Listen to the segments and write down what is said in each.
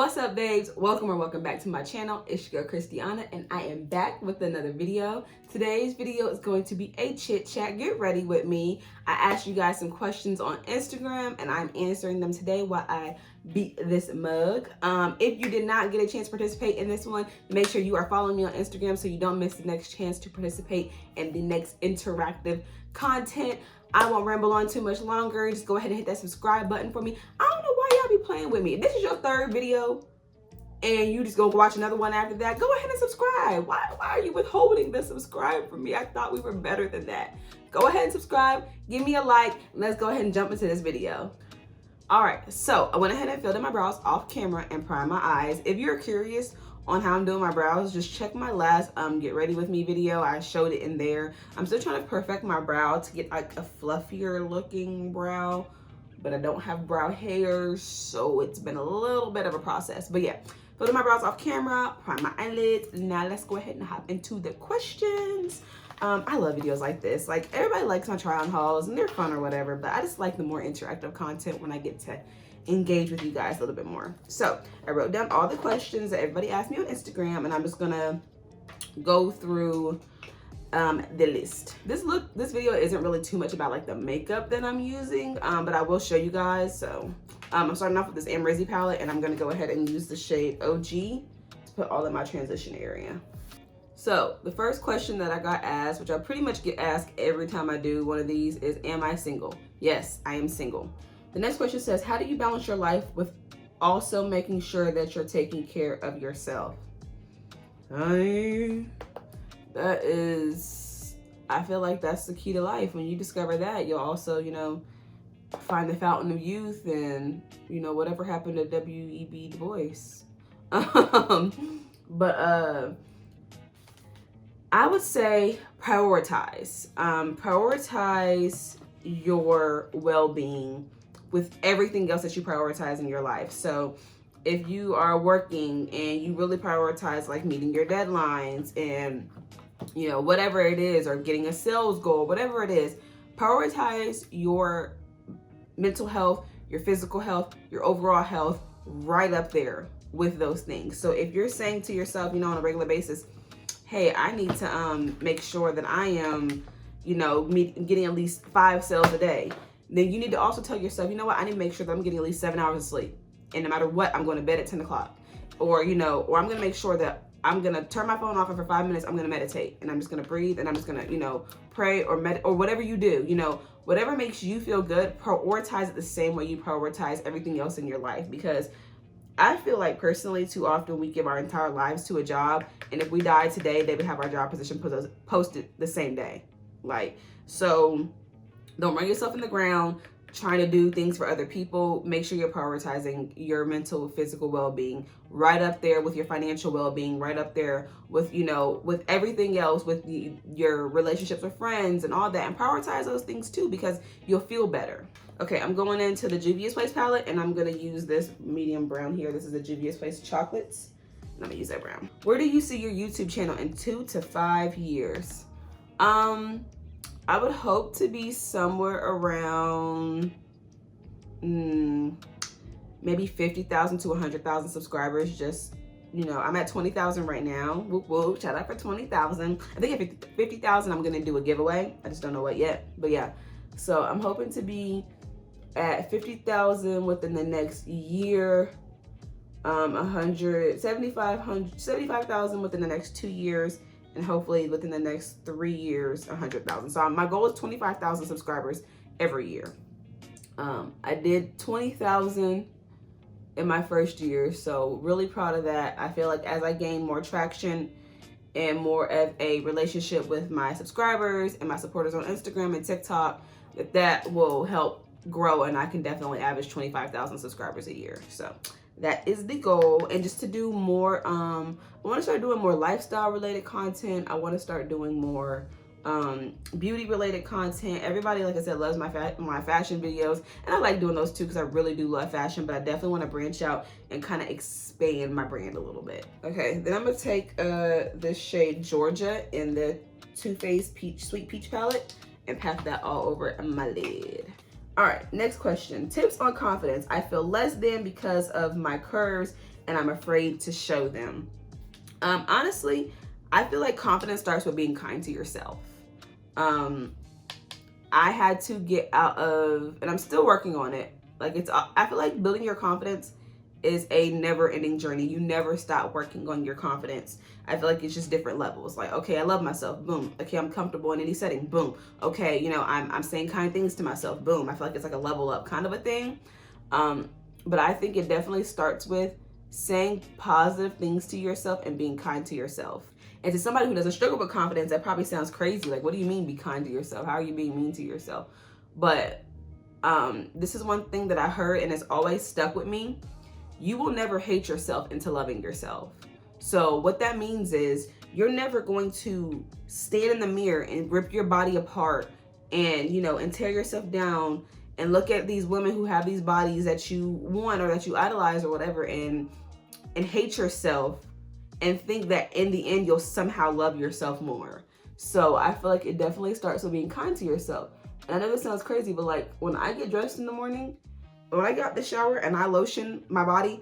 What's up, babes? Welcome back to my channel. It's your girl Christiana, and I am back with another video. Today's video is going to be a chit chat. Get ready with me. I asked you guys some questions on Instagram, and I'm answering them today while I beat this mug. If you did not get a chance to participate in this one, make sure you are following me on Instagram so you don't miss the next chance to participate in the next interactive content. I won't ramble on too much longer. Just go ahead and hit that subscribe button for me. I don't know why y'all be playing with me. If this is your third video and you just go watch another one after that, go ahead and subscribe. Why are you withholding the subscribe from me? I thought we were better than that. Go ahead and subscribe, give me a like, and let's go ahead and jump into this video. All right, so I went ahead and filled in my brows off camera and primed my eyes. If you're curious on how I'm doing my brows, just check my last get ready with me video. I showed it in there. I'm still trying to perfect my brow to get like a fluffier looking brow, but I don't have brow hairs, so it's been a little bit of a process. But yeah, filled in my brows off camera, prime my eyelids. Now let's go ahead and hop into the questions. I love videos like this. Like, everybody likes my try on hauls and they're fun or whatever, but I just like the more interactive content when I get to engage with you guys a little bit more. So I wrote down all the questions that everybody asked me on Instagram, and I'm just gonna go through the list. This video isn't really too much about like the makeup that I'm using, but I will show you guys. So I'm starting off with this Amrezy palette, and I'm gonna go ahead and use the shade OG to put all in my transition area. So the first question that I got asked, which I pretty much get asked every time I do one of these, is, am I single? Yes, I am single. The next question says, how do you balance your life with also making sure that you're taking care of yourself? I feel like that's the key to life. When you discover that, you'll also, find the fountain of youth and, whatever happened to W.E.B. Du Bois. I would say prioritize. Prioritize your well-being with everything else that you prioritize in your life. So if you are working and you really prioritize like meeting your deadlines and, whatever it is, or getting a sales goal, whatever it is, prioritize your mental health, your physical health, your overall health right up there with those things. So if you're saying to yourself, on a regular basis, hey, I need to make sure that I am, getting at least 5 sales a day, then you need to also tell yourself, I need to make sure that I'm getting at least 7 hours of sleep. And no matter what, I'm going to bed at 10 o'clock. Or, or I'm going to make sure that I'm going to turn my phone off, and for 5 minutes, I'm going to meditate. And I'm just going to breathe, and I'm just going to, pray or or whatever you do, whatever makes you feel good, prioritize it the same way you prioritize everything else in your life. Because I feel like personally, too often we give our entire lives to a job, and if we die today, they would have our job position posted the same day. So don't run yourself in the ground trying to do things for other people. Make sure you're prioritizing your mental, physical well-being right up there with your financial well-being, right up there with, with everything else, with your relationships with friends and all that, and prioritize those things too, because you'll feel better. Okay, I'm going into the Juvia's Place palette, and I'm gonna use this medium brown here. This is the Juvia's Place Chocolates, and I'm gonna use that brown. Where do you see your YouTube channel in 2 to 5 years? I would hope to be somewhere around maybe 50,000 to 100,000 subscribers. Just, I'm at 20,000 right now. Whoop whoop, shout out for 20,000. I think at 50,000, I'm gonna do a giveaway. I just don't know what yet, but yeah. So I'm hoping to be at 50,000 within the next year, 75,000 within the next 2 years, and hopefully within the next 3 years, 100,000. So my goal is 25,000 subscribers every year. I did 20,000 in my first year, so really proud of that. I feel like as I gain more traction and more of a relationship with my subscribers and my supporters on Instagram and TikTok, that will help grow, and I can definitely average 25,000 subscribers a year. So that is the goal. And just to do more, I want to start doing more lifestyle related content. I want to start doing more beauty related content. Everybody, like I said, loves my fashion videos, and I like doing those too because I really do love fashion, but I definitely want to branch out and kind of expand my brand a little bit. Okay, then I'm gonna take this shade Georgia in the Too Faced Sweet Peach palette and pat that all over my lid. All right, next question. Tips on confidence. I feel less than because of my curves and I'm afraid to show them. Honestly, I feel like confidence starts with being kind to yourself. I had to get out of, and I'm still working on it. Like I feel like building your confidence is a never-ending journey. You never stop working on your confidence. I feel like it's just different levels. Like, okay, I love myself, boom. Okay, I'm comfortable in any setting, boom. Okay, you know, I'm saying kind things to myself, boom. I feel like it's like a level up kind of a thing. But I think it definitely starts with saying positive things to yourself and being kind to yourself. And to somebody who doesn't struggle with confidence, that probably sounds crazy. Like, what do you mean be kind to yourself? How are you being mean to yourself? But this is one thing that I heard and it's always stuck with me. You will never hate yourself into loving yourself. So what that means is you're never going to stand in the mirror and rip your body apart and, you know, and tear yourself down and look at these women who have these bodies that you want or that you idolize or whatever and hate yourself and think that in the end you'll somehow love yourself more. So I feel like it definitely starts with being kind to yourself. And I know this sounds crazy, but like when I get dressed in the morning, when I got the shower and I lotion my body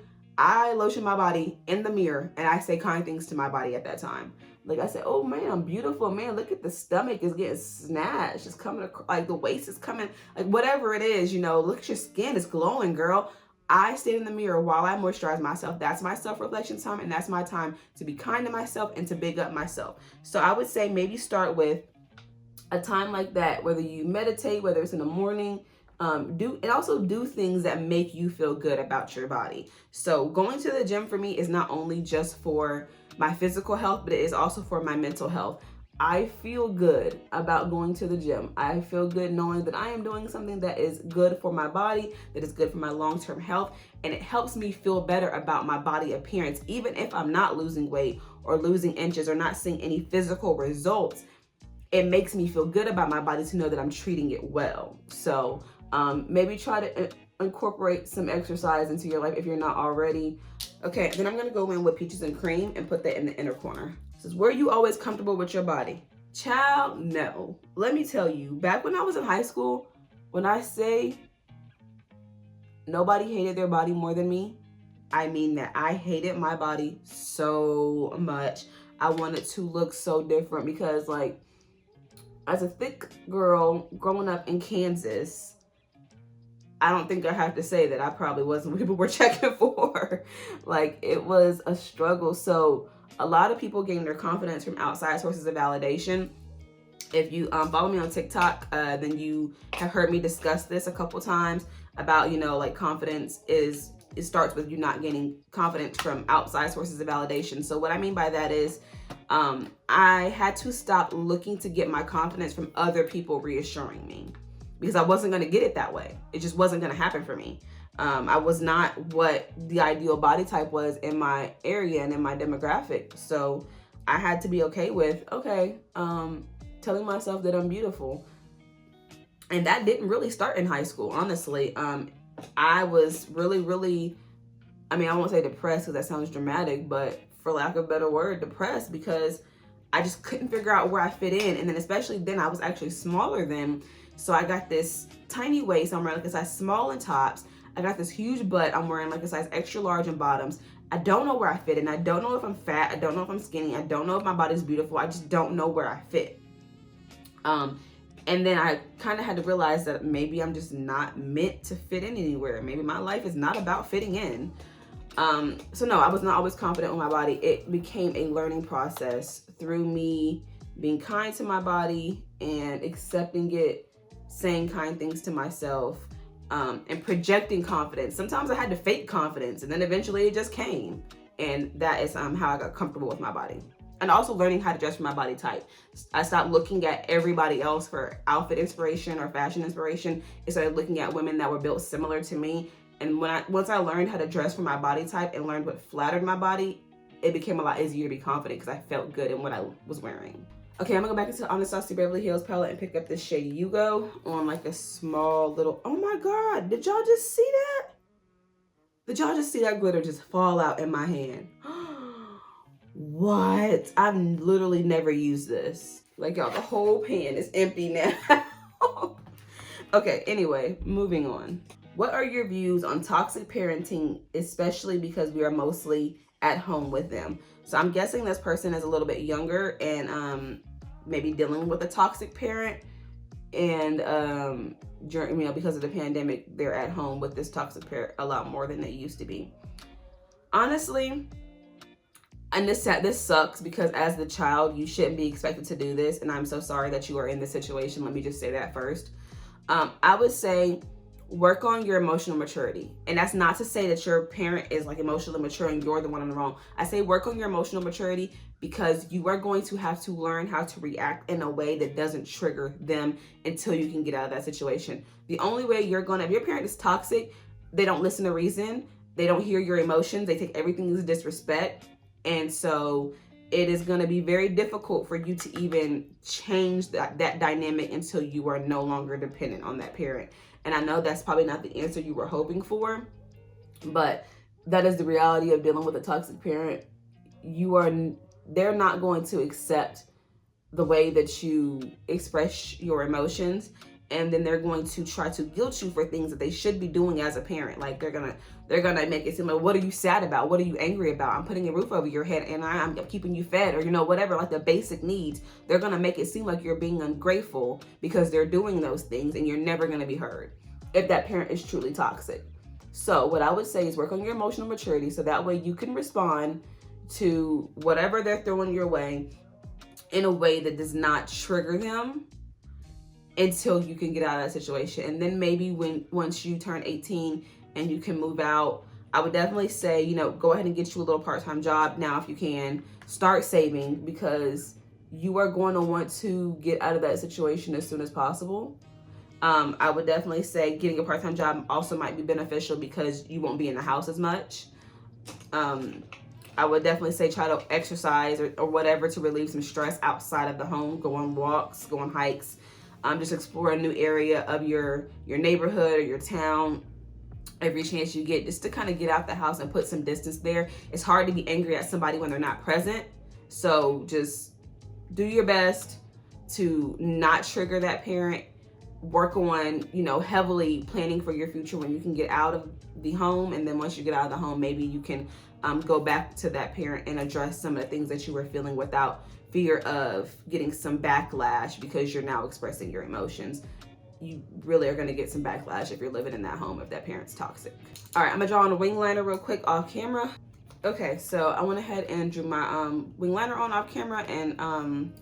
in the mirror and I say kind things to my body at that time. Like I say, oh man, I'm beautiful. Man, look at the stomach is getting snatched. It's coming, like the waist is coming, like whatever it is, you know, look at your skin, it's glowing, girl. I stand in the mirror while I moisturize myself. That's my self-reflection time, and that's my time to be kind to myself and to big up myself. So I would say maybe start with a time like that, whether you meditate, whether it's in the morning, do things that make you feel good about your body. So going to the gym for me is not only just for my physical health, but it is also for my mental health. I feel good about going to the gym. I feel good knowing that I am doing something that is good for my body, that is good for my long-term health, and it helps me feel better about my body appearance. Even if I'm not losing weight or losing inches or not seeing any physical results, it makes me feel good about my body to know that I'm treating it well. So maybe try to incorporate some exercise into your life if you're not already. Okay, then I'm gonna go in with peaches and cream and put that in the inner corner. This is where you always comfortable with your body. Child, no. Let me tell you, back when I was in high school, when I say nobody hated their body more than me, I mean that. I hated my body so much. I wanted to look so different because, like, as a thick girl growing up in Kansas, I don't think I have to say that I probably wasn't what people were checking for. Like, it was a struggle. So a lot of people gain their confidence from outside sources of validation. If you follow me on TikTok, then you have heard me discuss this a couple times about, you know, like confidence it starts with you not gaining confidence from outside sources of validation. So what I mean by that is I had to stop looking to get my confidence from other people reassuring me, because I wasn't going to get it that way. It just wasn't going to happen for me. I was not what the ideal body type was in my area and in my demographic. So I had to be okay with, telling myself that I'm beautiful. And that didn't really start in high school, honestly. I was really, I won't say depressed because that sounds dramatic, but for lack of a better word, depressed, because I just couldn't figure out where I fit in. And then especially then I was actually smaller then. So I got this tiny waist, I'm wearing like a size small in tops. I got this huge butt, I'm wearing like a size extra large in bottoms. I don't know where I fit in. I don't know if I'm fat. I don't know if I'm skinny. I don't know if my body's beautiful. I just don't know where I fit. And then I kind of had to realize that maybe I'm just not meant to fit in anywhere. Maybe my life is not about fitting in. So no, I was not always confident with my body. It became a learning process through me being kind to my body and accepting it, saying kind things to myself, and projecting confidence. Sometimes I had to fake confidence, and then eventually it just came. And that is how I got comfortable with my body. And also learning how to dress for my body type. I stopped looking at everybody else for outfit inspiration or fashion inspiration. I started looking at women that were built similar to me. And once I learned how to dress for my body type and learned what flattered my body, it became a lot easier to be confident because I felt good in what I was wearing. Okay, I'm gonna go back into the Anastasia Beverly Hills palette and pick up this shade Yugo on like a small little, oh my God, did y'all just see that? Did y'all just see that glitter just fall out in my hand? What? I've literally never used this. Like, y'all, the whole pan is empty now. Okay, anyway, moving on. What are your views on toxic parenting, especially because we are mostly at home with them? So I'm guessing this person is a little bit younger and maybe dealing with a toxic parent, and during, because of the pandemic, they're at home with this toxic parent a lot more than they used to be. Honestly, and this sucks, because as the child, you shouldn't be expected to do this, and I'm so sorry that you are in this situation. Let me just say that first. I would say work on your emotional maturity. And that's not to say that your parent is like emotionally mature and you're the one in the wrong. I say work on your emotional maturity, because you are going to have to learn how to react in a way that doesn't trigger them until you can get out of that situation. The only way if your parent is toxic, they don't listen to reason, they don't hear your emotions, they take everything as disrespect. And so it is going to be very difficult for you to even change that dynamic until you are no longer dependent on that parent. And I know that's probably not the answer you were hoping for, but that is the reality of dealing with a toxic parent. They're not going to accept the way that you express your emotions, and then they're going to try to guilt you for things that they should be doing as a parent. Like they're gonna make it seem like, what are you sad about? What are you angry about? I'm putting a roof over your head and I'm keeping you fed, or whatever, like the basic needs. They're gonna make it seem like you're being ungrateful because they're doing those things, and you're never gonna be heard if that parent is truly toxic. So what I would say is work on your emotional maturity, so that way you can respond to whatever they're throwing your way in a way that does not trigger them until you can get out of that situation. And then maybe once you turn 18 and you can move out, I would definitely say, go ahead and get you a little part-time job now if you can. Start saving, because you are going to want to get out of that situation as soon as possible. I would definitely say getting a part-time job also might be beneficial, because you won't be in the house as much. I would definitely say try to exercise or whatever to relieve some stress outside of the home. Go on walks, go on hikes, just explore a new area of your neighborhood or your town every chance you get, just to kind of get out the house and put some distance there. It's hard to be angry at somebody when they're not present. So just do your best to not trigger that parent. Work on, heavily planning for your future when you can get out of the home. And then once you get out of the home, maybe you can go back to that parent and address some of the things that you were feeling without fear of getting some backlash, because you're now expressing your emotions. You really are going to get some backlash if you're living in that home if that parent's toxic. All right, I'm gonna draw on a wing liner real quick off camera. Okay, so I went ahead and drew my wing liner on off camera and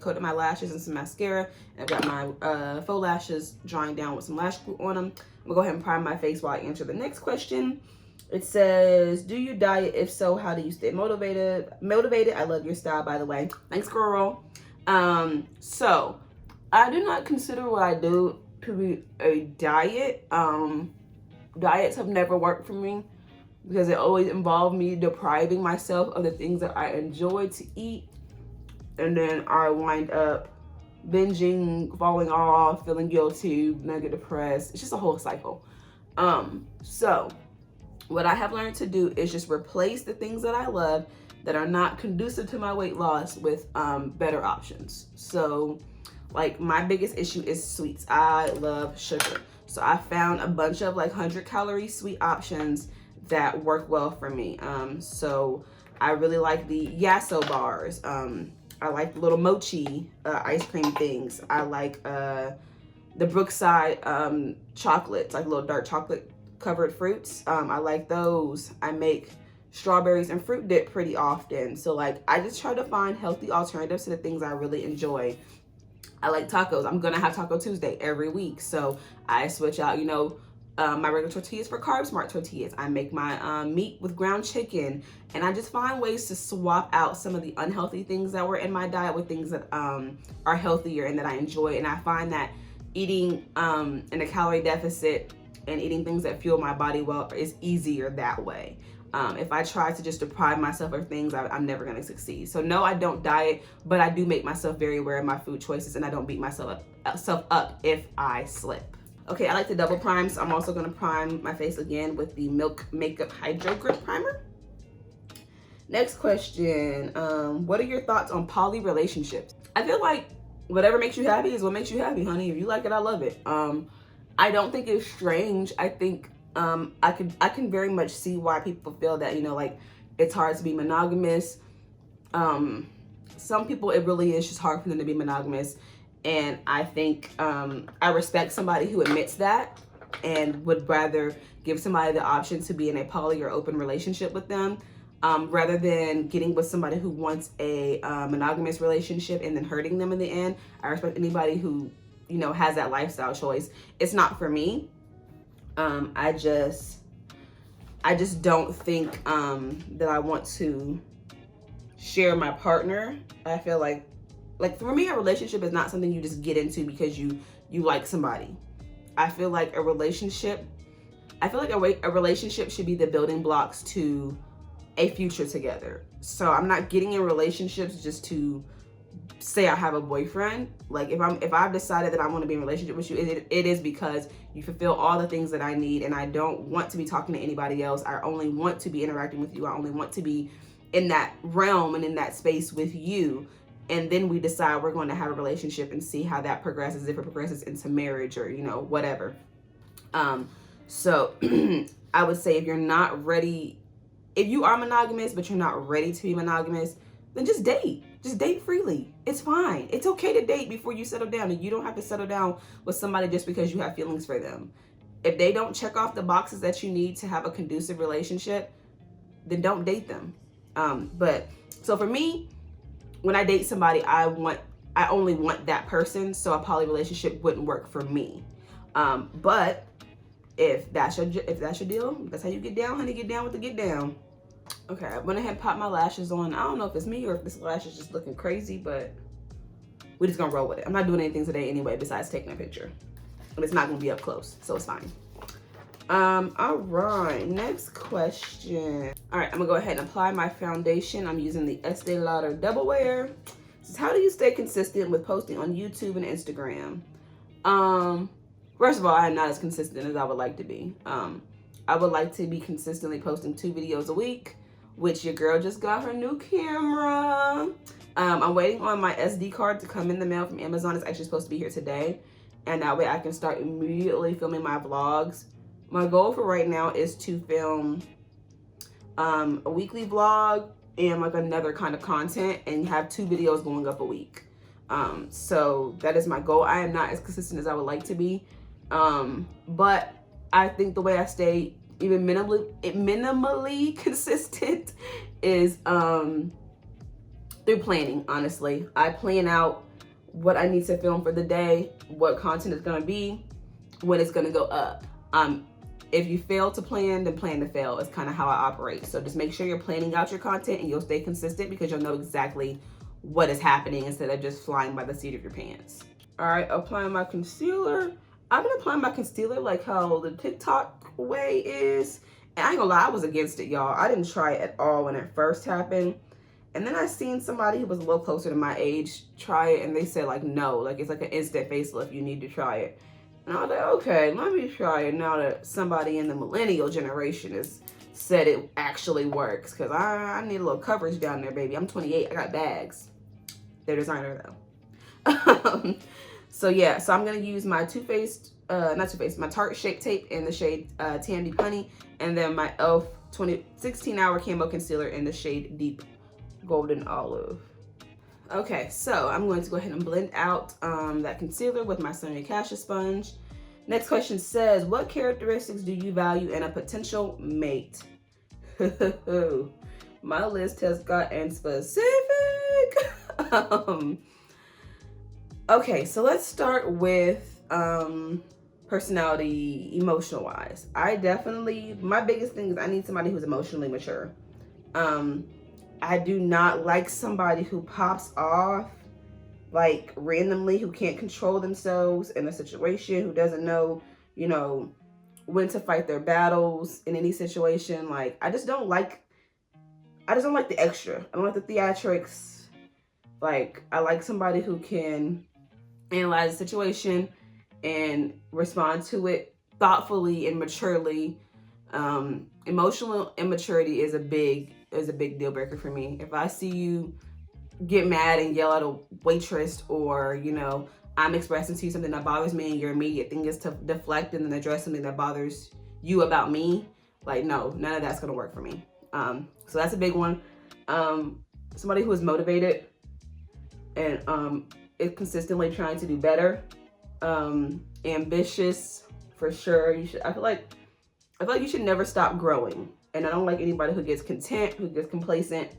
coated my lashes and some mascara. And I've got my faux lashes drying down with some lash glue on them. I'm gonna go ahead and prime my face while I answer the next question. It says, do you diet? If so, how do you stay motivated? I love your style, by the way. Thanks, girl. So I do not consider what I do to be a diet. Diets have never worked for me, because it always involved me depriving myself of the things that I enjoy to eat. And then I wind up binging, falling off, feeling guilty, then I get depressed. It's just a whole cycle. So what I have learned to do is just replace the things that I love that are not conducive to my weight loss with better options. So like my biggest issue is sweets. I love sugar. So I found a bunch of like 100-calorie sweet options that work well for me. So I really like the Yasso bars. I like the little mochi ice cream things. I like the Brookside chocolates, like little dark chocolate covered fruits. I like those. I make strawberries and fruit dip pretty often. So like I just try to find healthy alternatives to the things I really enjoy. I like tacos. I'm gonna have Taco Tuesday every week. So I switch out, my regular tortillas for Carb Smart tortillas. I make my meat with ground chicken, and I just find ways to swap out some of the unhealthy things that were in my diet with things that are healthier and that I enjoy. And I find that eating in a calorie deficit and eating things that fuel my body well is easier that way. If I try to just deprive myself of things, I'm never going to succeed. So no, I don't diet, but I do make myself very aware of my food choices, and I don't beat myself up if I slip. Okay, I like to double prime, so I'm also going to prime my face again with the Milk Makeup Hydro Grip Primer. Next question. What are your thoughts on poly relationships? I feel like whatever makes you happy is what makes you happy, honey. If you like it, I love it. I don't think it's strange. I think I can very much see why people feel that, you know, like it's hard to be monogamous. Some people, it really is just hard for them to be monogamous. And I think I respect somebody who admits that and would rather give somebody the option to be in a poly or open relationship with them, rather than getting with somebody who wants a monogamous relationship and then hurting them in the end. I respect anybody who, you know, has that lifestyle choice. It's not for me. I just don't think that I want to share my partner. I feel like for me, a relationship is not something you just get into because you like somebody. I feel like a relationship should be the building blocks to a future together. So I'm not getting in relationships just to say I have a boyfriend. Like if I've decided that I want to be in a relationship with you, it is because you fulfill all the things that I need, and I don't want to be talking to anybody else. I only want to be interacting with you. I only want to be in that realm and in that space with you. And then we decide we're going to have a relationship and see how that progresses, if it progresses into marriage or, you know, whatever. So I would say if you're not ready, if you are monogamous, but you're not ready to be monogamous, then just date. Just date freely. It's fine. It's okay to date before you settle down, and you don't have to settle down with somebody just because you have feelings for them. If they don't check off the boxes that you need to have a conducive relationship, then don't date them. But so for me, when I date somebody, I only want that person, so a poly relationship wouldn't work for me. But if that's your deal, that's how you get down, honey. Get down with the get down. Okay, I went ahead and popped my lashes on. I don't know if it's me or if this lash is just looking crazy, but we're just gonna roll with it. I'm not doing anything today anyway besides taking a picture. And it's not gonna be up close, so it's fine. All right, next question. All right, I'm gonna go ahead and apply my foundation. I'm using the Estee Lauder Double Wear. This is how do you stay consistent with posting on YouTube and Instagram? First of all, I am not as consistent as I would like to be. I would like to be consistently posting 2 videos a week, which your girl just got her new camera. I'm waiting on my SD card to come in the mail from Amazon. It's actually supposed to be here today. And that way I can start immediately filming my vlogs. My goal for right now is to film a weekly vlog and like another kind of content and have 2 videos going up a week. So that is my goal. I am not as consistent as I would like to be. But I think the way I stay even minimally consistent is through planning, honestly. I plan out what I need to film for the day, what content is gonna be, when it's gonna go up. If you fail to plan, then plan to fail. It's kind of how I operate. So just make sure you're planning out your content and you'll stay consistent because you'll know exactly what is happening instead of just flying by the seat of your pants. All right, applying my concealer. I've been applying my concealer like how the TikTok way is. And I ain't gonna lie, I was against it, y'all. I didn't try it at all when it first happened. And then I seen somebody who was a little closer to my age try it, and they said like, no, like it's like an instant facelift, you need to try it. And I was like, okay, let me try it now that somebody in the millennial generation has said it actually works. Because I need a little coverage down there, baby. I'm 28. I got bags. They're designer, though. So, yeah. So, I'm going to use my my Tarte Shape Tape in the shade Tan Deep Honey. And then my e.l.f. 16-hour Camo Concealer in the shade Deep Golden Olive. Okay, so I'm going to go ahead and blend out that concealer with my Sonia Kashia sponge. Next question says, what characteristics do you value in a potential mate? My list has gotten specific. Okay, so let's start with personality, emotional wise. My biggest thing is I need somebody who's emotionally mature. I do not like somebody who pops off like randomly, who can't control themselves in a situation, who doesn't know, you know, when to fight their battles in any situation. Like, I just don't like the extra. I don't like the theatrics. Like, I like somebody who can analyze the situation and respond to it thoughtfully and maturely. Emotional immaturity is a big deal breaker for me. If I see you get mad and yell at a waitress, or, you know, I'm expressing to you something that bothers me and your immediate thing is to deflect and then address something that bothers you about me. Like, no, none of that's gonna work for me. So that's a big one. Somebody who is motivated and is consistently trying to do better. Ambitious, for sure. I feel like you should never stop growing. And I don't like anybody who gets content, who gets complacent.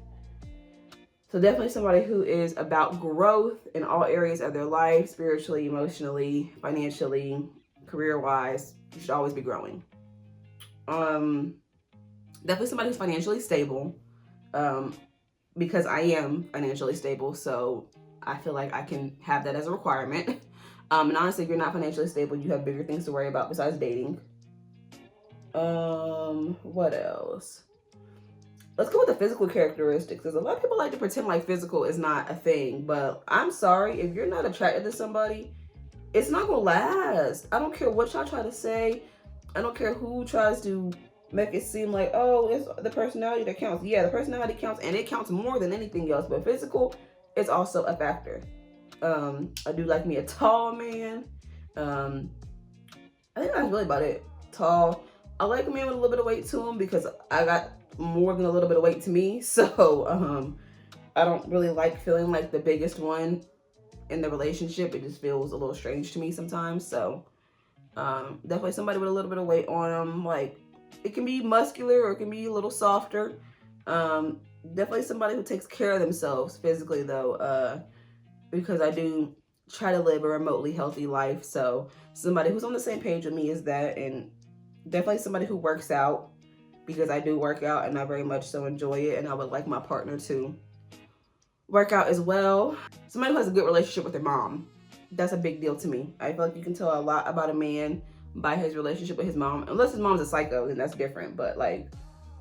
So definitely somebody who is about growth in all areas of their life, spiritually, emotionally, financially, career-wise. You should always be growing. Definitely somebody who's financially stable, because I am financially stable, so I feel like I can have that as a requirement. And honestly, if you're not financially stable, you have bigger things to worry about besides dating. What else? Let's go with the physical characteristics, because a lot of people like to pretend like physical is not a thing, but I'm sorry, if you're not attracted to somebody, it's not gonna last. I don't care what y'all try to say. I don't care who tries to make it seem like, oh, it's the personality that counts. Yeah, the personality counts, and it counts more than anything else, but physical is also a factor. I do like me a tall man. I think that's really about it. Tall. I like a man with a little bit of weight to him, because I got more than a little bit of weight to me. So I don't really like feeling like the biggest one in the relationship. It just feels a little strange to me sometimes. So definitely somebody with a little bit of weight on them. Like, it can be muscular or it can be a little softer. Definitely somebody who takes care of themselves physically, though, because I do try to live a remotely healthy life. So somebody who's on the same page with me is that. And definitely somebody who works out, because I do work out and I very much so enjoy it, and I would like my partner to work out as well. Somebody who has a good relationship with their mom. That's a big deal to me. I feel like you can tell a lot about a man by his relationship with his mom. Unless his mom's a psycho, then that's different. But like,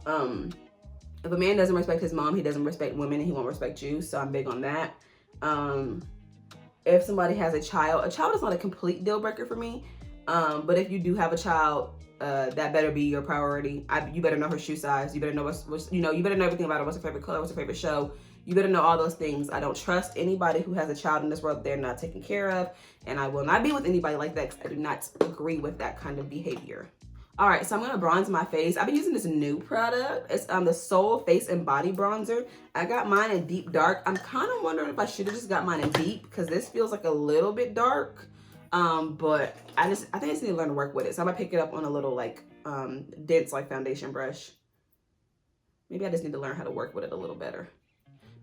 if a man doesn't respect his mom, he doesn't respect women, and he won't respect you. So I'm big on that. If somebody has a child is not a complete deal breaker for me. But if you do have a child, that better be your priority. You better know her shoe size. You better know you better know everything about her. What's her favorite color? What's her favorite show? You better know all those things. I don't trust anybody who has a child in this world they're not taken care of. And I will not be with anybody like that, because I do not agree with that kind of behavior. All right, so I'm gonna bronze my face. I've been using this new product. It's the Soul Face and Body Bronzer. I got mine in deep dark. I'm kind of wondering if I should have just got mine in deep, because this feels like a little bit dark. But I think I just need to learn to work with it. So I'm gonna pick it up on a little like dense like foundation brush. Maybe I just need to learn how to work with it a little better.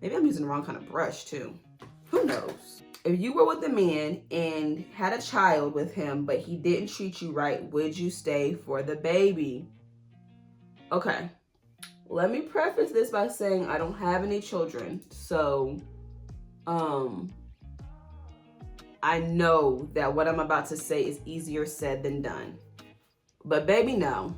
Maybe I'm using the wrong kind of brush too. Who knows? If you were with a man and had a child with him, but he didn't treat you right, would you stay for the baby? Okay, let me preface this by saying I don't have any children. So, I know that what I'm about to say is easier said than done. But baby, no.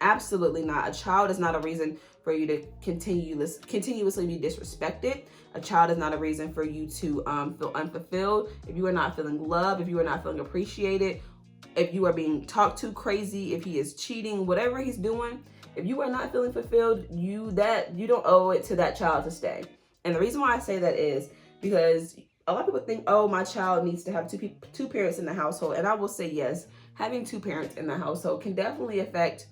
Absolutely not. A child is not a reason for you to continuously be disrespected. A child is not a reason for you to feel unfulfilled. If you are not feeling loved, if you are not feeling appreciated, if you are being talked to crazy, if he is cheating, whatever he's doing, if you are not feeling fulfilled, you don't owe it to that child to stay. And the reason why I say that is because a lot of people think, oh, my child needs to have two parents in the household. And I will say, yes, having two parents in the household can definitely affect,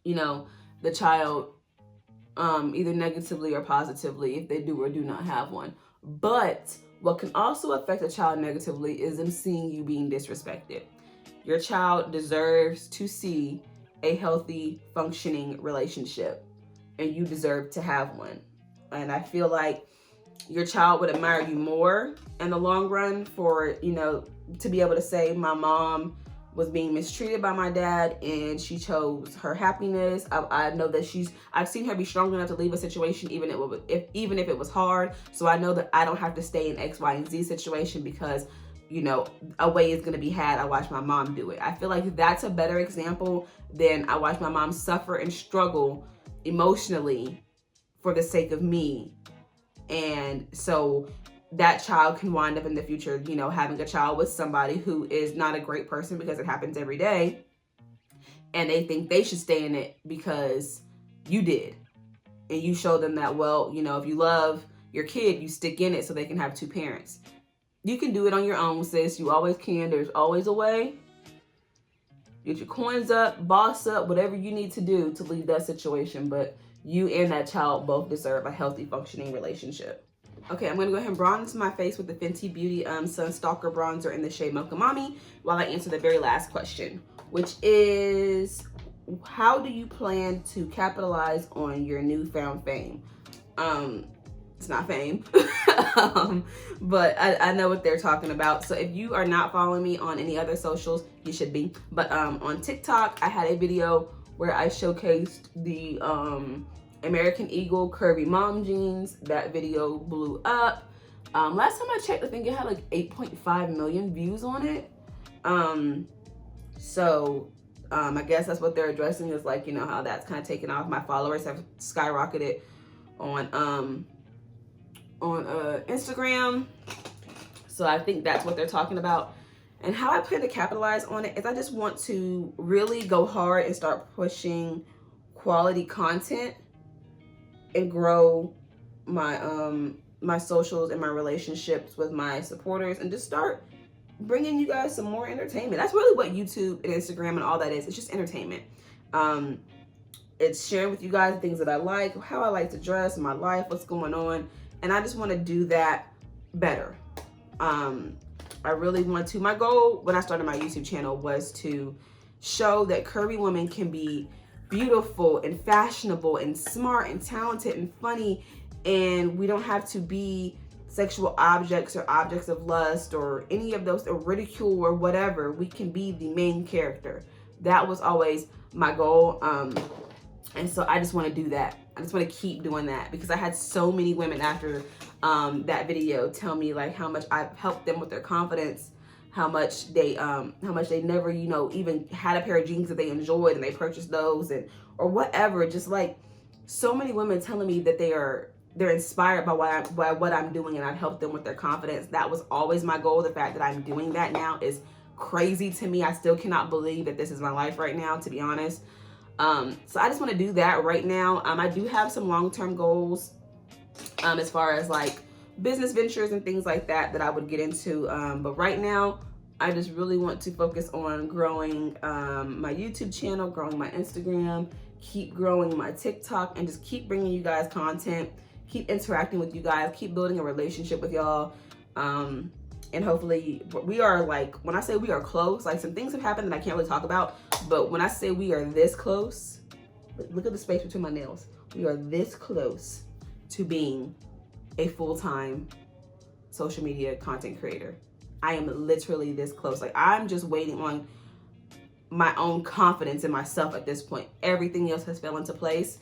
the child either negatively or positively if they do or do not have one. But what can also affect a child negatively is them seeing you being disrespected. Your child deserves to see a healthy, functioning relationship, and you deserve to have one. And I feel like your child would admire you more in the long run for, to be able to say, my mom was being mistreated by my dad and she chose her happiness. I know that I've seen her be strong enough to leave a situation even if it was hard. So I know that I don't have to stay in X, Y, and Z situation because, a way is gonna be had. I watched my mom do it. I feel like that's a better example than I watched my mom suffer and struggle emotionally for the sake of me. And so that child can wind up in the future, having a child with somebody who is not a great person, because it happens every day. And they think they should stay in it because you did. And you show them that, well, if you love your kid, you stick in it so they can have two parents. You can do it on your own, sis. You always can. There's always a way. Get your coins up, boss up, whatever you need to do to leave that situation. But you and that child both deserve a healthy, functioning relationship. Okay, I'm going to go ahead and bronze my face with the Fenty Beauty Sun Stalker Bronzer in the shade Mocha Mommy while I answer the very last question, which is, how do you plan to capitalize on your newfound fame? It's not fame, but I know what they're talking about. So if you are not following me on any other socials, you should be. But on TikTok, I had a video where I showcased the American Eagle Curvy Mom Jeans. That video blew up. Last time I checked, I think it had like 8.5 million views on it. I guess that's what they're addressing, is like, you know, how that's kind of taken off. My followers have skyrocketed on Instagram. So I think that's what they're talking about. And how I plan to capitalize on it is I just want to really go hard and start pushing quality content and grow my my socials and my relationships with my supporters, and just start bringing you guys some more entertainment. That's really what YouTube and Instagram and all that is. It's just entertainment. It's sharing with you guys the things that I like, how I like to dress, my life, what's going on. And I just want to do that better. I really want to. My goal when I started my YouTube channel was to show that curvy women can be beautiful and fashionable and smart and talented and funny, and we don't have to be sexual objects or objects of lust or any of those, or ridicule or whatever. We can be the main character. That was always my goal. And so I just want to do that. I just want to keep doing that, because I had so many women after that video tell me like how much I've helped them with their confidence, how much they never, you know, even had a pair of jeans that they enjoyed and they purchased those, and or whatever. Just like so many women telling me that they're inspired by what I'm doing, and I've helped them with their confidence. That was always my goal. The fact that I'm doing that now is crazy to me. I still cannot believe that this is my life right now, to be honest. So I just want to do that right now. I do have some long-term goals as far as like business ventures and things like that I would get into. But right now, I just really want to focus on growing my YouTube channel, growing my Instagram, keep growing my TikTok, and just keep bringing you guys content, keep interacting with you guys, keep building a relationship with y'all. And hopefully we are, like, when I say we are close, like some things have happened that I can't really talk about, but when I say we are this close, look at the space between my nails. We are this close to being a full-time social media content creator. I am literally this close. Like, I'm just waiting on my own confidence in myself at this point. Everything else has fell into place.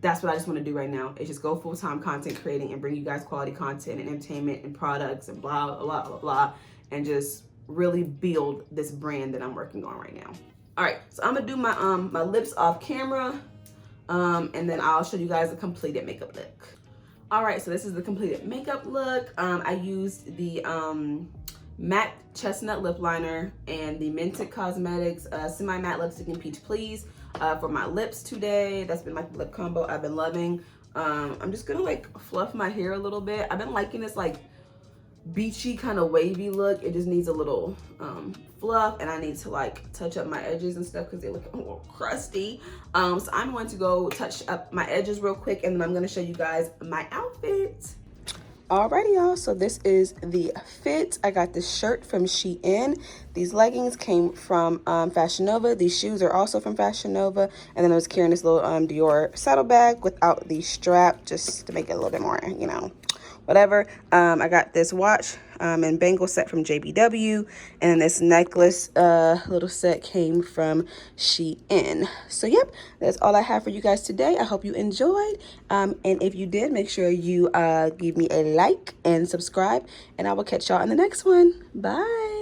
That's what I just want to do right now, is just go full-time content creating and bring you guys quality content and entertainment and products and blah, blah, blah, blah, and just really build this brand that I'm working on right now. All right, so I'm gonna do my my lips off camera, and then I'll show you guys the completed makeup look. All right, so this is the completed makeup look. I used the matte chestnut lip liner and the Mented Cosmetics semi-matte lipstick in Peach Please for my lips today. That's been my lip combo I've been loving. I'm just gonna like fluff my hair a little bit. I've been liking this like beachy kind of wavy look. It just needs a little fluff, and I need to like touch up my edges and stuff because they look a little crusty. So I'm going to go touch up my edges real quick, and then I'm going to show you guys my outfit. Alrighty, y'all, so this is the fit. I got this shirt from Shein. These leggings came from Fashion Nova. These shoes are also from Fashion Nova. And then I was carrying this little Dior saddlebag without the strap, just to make it a little bit more, you know, whatever. I got this watch and bangle set from JBW, and this necklace little set came from Shein. So yep, that's all I have for you guys today. I hope you enjoyed, and if you did, make sure you give me a like and subscribe, and I will catch y'all in the next one. Bye.